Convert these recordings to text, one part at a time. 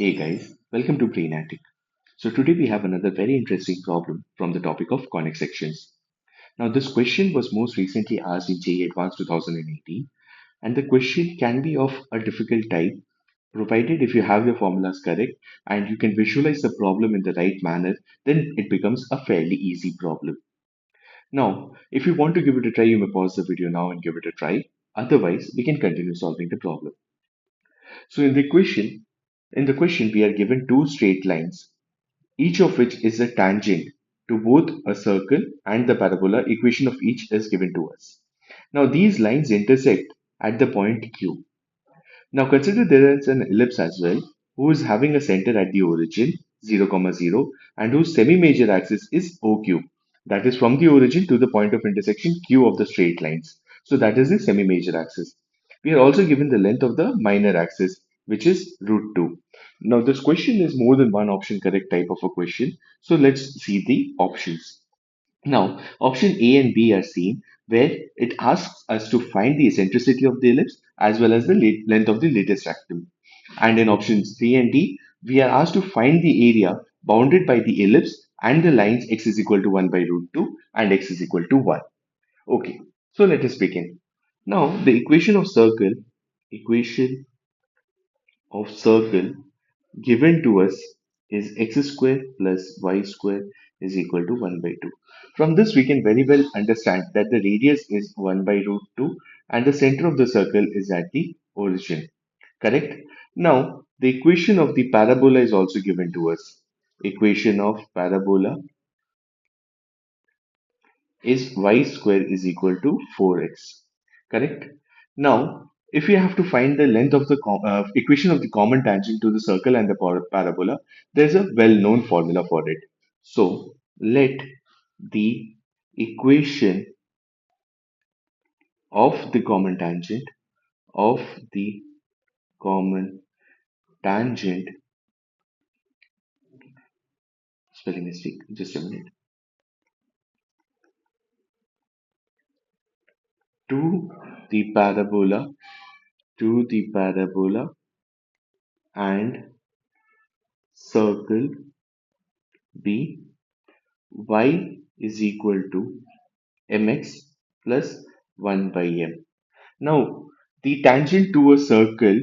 Hey guys, welcome to brainAttic. So today we have another very interesting problem from the topic of conic sections. Now this question was most recently asked in JEE Advanced 2018 and the question can be of a difficult type provided if you have your formulas correct and you can visualize the problem in the right manner, then it becomes a fairly easy problem. Now, if you want to give it a try, you may pause the video now and give it a try. Otherwise, we can continue solving the problem. So in the question we are given two straight lines each of which is a tangent to both a circle and the parabola. Equation of each is given to us. Now these lines intersect at the point Q. Now consider there is an ellipse as well who is having a center at the origin 0, 0 and whose semi-major axis is OQ. That is from the origin to the point of intersection Q of the straight lines. So that is the semi-major axis. We are also given the length of the minor axis, which is root 2. Now this question is more than one option correct type of a question. So let's see the options. Now, option A and B are seen where it asks us to find the eccentricity of the ellipse as well as the length of the latest rectum. And in options C and D, we are asked to find the area bounded by the ellipse and the lines x is equal to 1 by root 2 and x is equal to 1. Okay, so let us begin. Now, the equation of circle given to us is x square plus y square is equal to 1 by 2. From this, we can very well understand that the radius is 1 by root 2 and the center of the circle is at the origin. Correct? Now, the equation of the parabola is also given to us. Equation of parabola is y square is equal to 4x. Correct? Now, if we have to find the length of the equation of the common tangent to the circle and the parabola, there's a well-known formula for it. So, let the equation of the common tangent of the common tangent spelling mistake, just a minute, to the parabola and circle B y is equal to mx plus 1 by m. Now, the tangent to a circle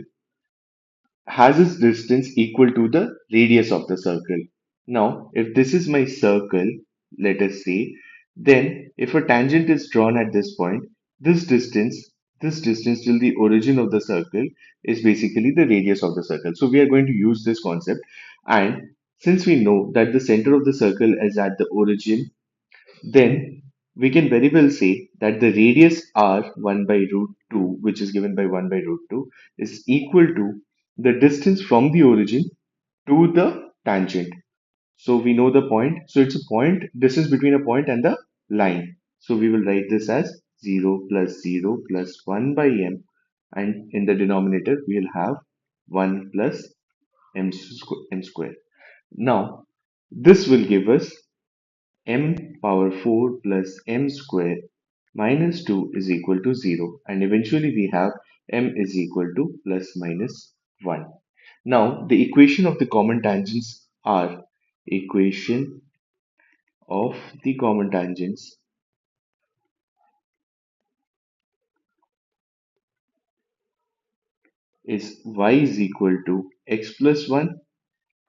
has its distance equal to the radius of the circle. Now, if this is my circle, let us say, then if a tangent is drawn at this point, this distance, this distance till the origin of the circle is basically the radius of the circle. So we are going to use this concept. And since we know that the center of the circle is at the origin, then we can very well say that the radius r 1 by root 2, which is given by 1 by root 2, is equal to the distance from the origin to the tangent. So we know the point. So it's a point, distance between a point and the line. So we will write this as 0 plus 1 by m. And in the denominator, we'll have 1 plus m square. Now, this will give us m power 4 plus m square minus 2 is equal to 0 and eventually we have m is equal to plus minus 1. Now the equation of the common tangents are equation of the common tangents is y is equal to x plus 1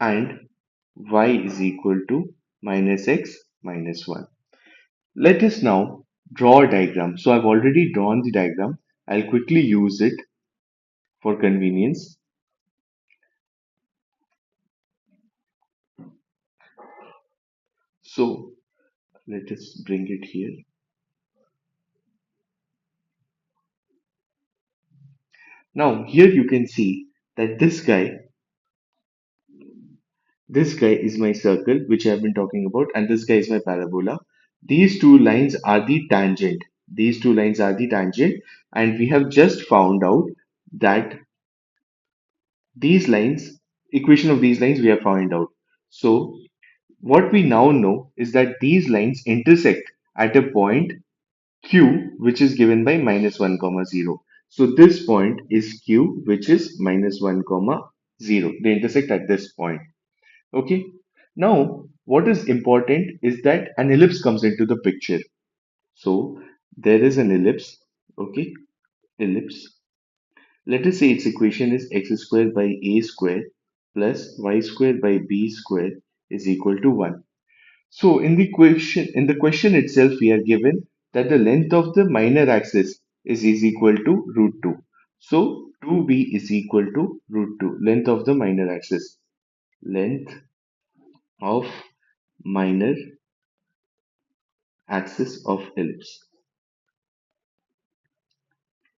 and y is equal to minus x minus 1. Let us now draw a diagram. So I've already drawn the diagram. I'll quickly use it for convenience. So let us bring it here. Now here you can see that this guy is my circle which I have been talking about and this guy is my parabola. These two lines are the tangent. These two lines are the tangent and we have just found out that these lines, equation of these lines we have found out. So what we now know is that these lines intersect at a point q which is given by minus 1 comma 0. So this point is q which is minus 1 comma 0. They intersect at this point. Okay. Now, what is important is that an ellipse comes into the picture. So, there is an ellipse. Okay. Ellipse. Let us say its equation is x squared by a squared plus y squared by b squared is equal to 1. So in the question itself, we are given that the length of the minor axis is equal to root 2. So 2b is equal to root 2, length of the minor axis. Length of minor axis of ellipse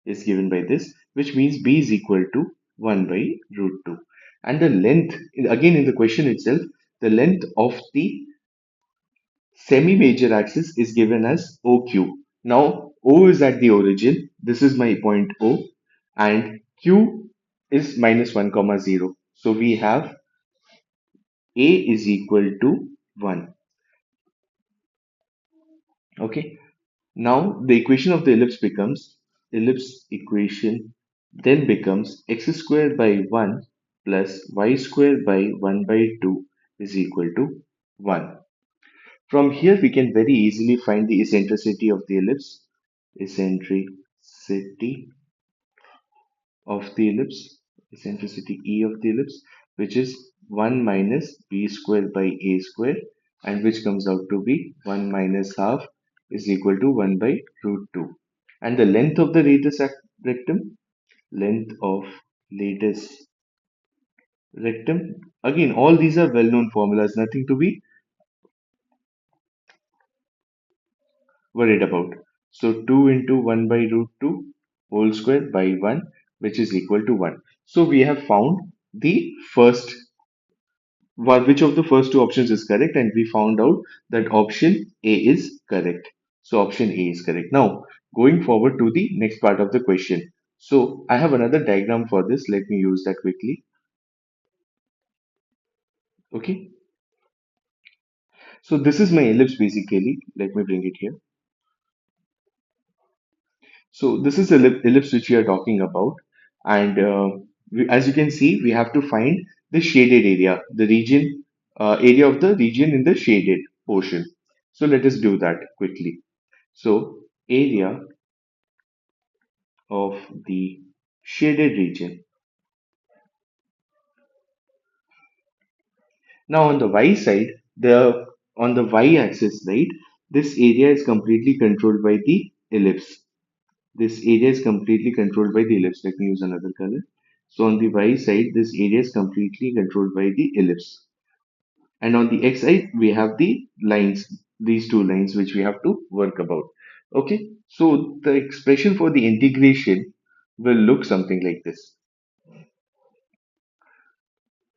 is given by this, which means b is equal to 1 by root 2. And the length, again in the question itself, the length of the semi-major axis is given as OQ. Now, O is at the origin. This is my point O. And Q is minus 1 comma 0. So we have A is equal to 1. Okay. Now, the equation of the ellipse equation then becomes x squared by 1 plus y squared by 1 by 2 is equal to 1. From here, we can very easily find the eccentricity of the ellipse. Eccentricity of the ellipse, eccentricity E of the ellipse, which is 1 minus b squared by a squared, and which comes out to be 1 minus half is equal to 1 by root 2. And the length of the rectum, length of lattice rectum, again, all these are well known formulas, nothing to be worried about. So 2 into 1 by root 2 whole square by 1, which is equal to 1. So we have found the first one, which of the first two options is correct, and we found out that option A is correct. So option A is correct. Now, going forward to the next part of the question. So I have another diagram for this. Let me use that quickly. Okay. So this is my ellipse basically. Let me bring it here. So this is the ellipse which we are talking about, and as you can see, we have to find the shaded area, the region, area of the region in the shaded portion. So let us do that quickly. So area of the shaded region. Now on the y side, the on the y-axis, right, this area is completely controlled by the ellipse. This area is completely controlled by the ellipse. Let me use another color. So on the y side, this area is completely controlled by the ellipse. And on the x side, we have the lines, these two lines, which we have to work about. Okay, so the expression for the integration will look something like this.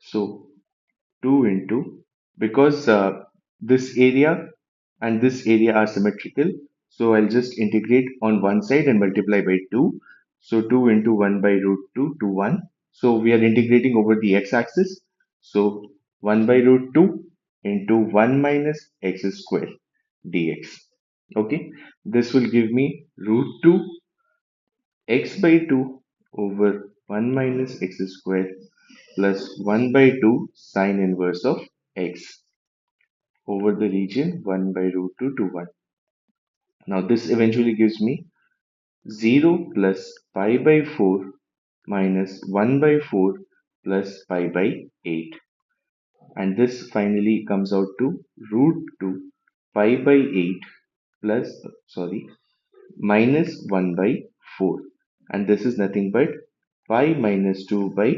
So 2 into, because this area and this area are symmetrical, so I'll just integrate on one side and multiply by 2. So 2 into 1 by root 2 to 1. So we are integrating over the x-axis. So 1 by root 2 into 1 minus x square dx. Okay, this will give me root 2 x by 2 over 1 minus x square plus 1 by 2 sine inverse of x over the region 1 by root 2 to 1. Now this eventually gives me 0 plus pi by 4 minus 1 by 4 plus pi by 8. And this finally comes out to root 2 pi by 8 plus, sorry, minus 1 by 4. And this is nothing but pi minus 2 by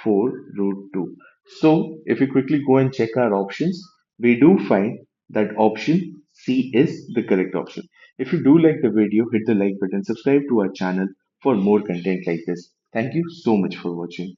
4 root 2. So if we quickly go and check our options, we do find that option C is the correct option. If you do like the video, hit the like button, subscribe to our channel for more content like this. Thank you so much for watching.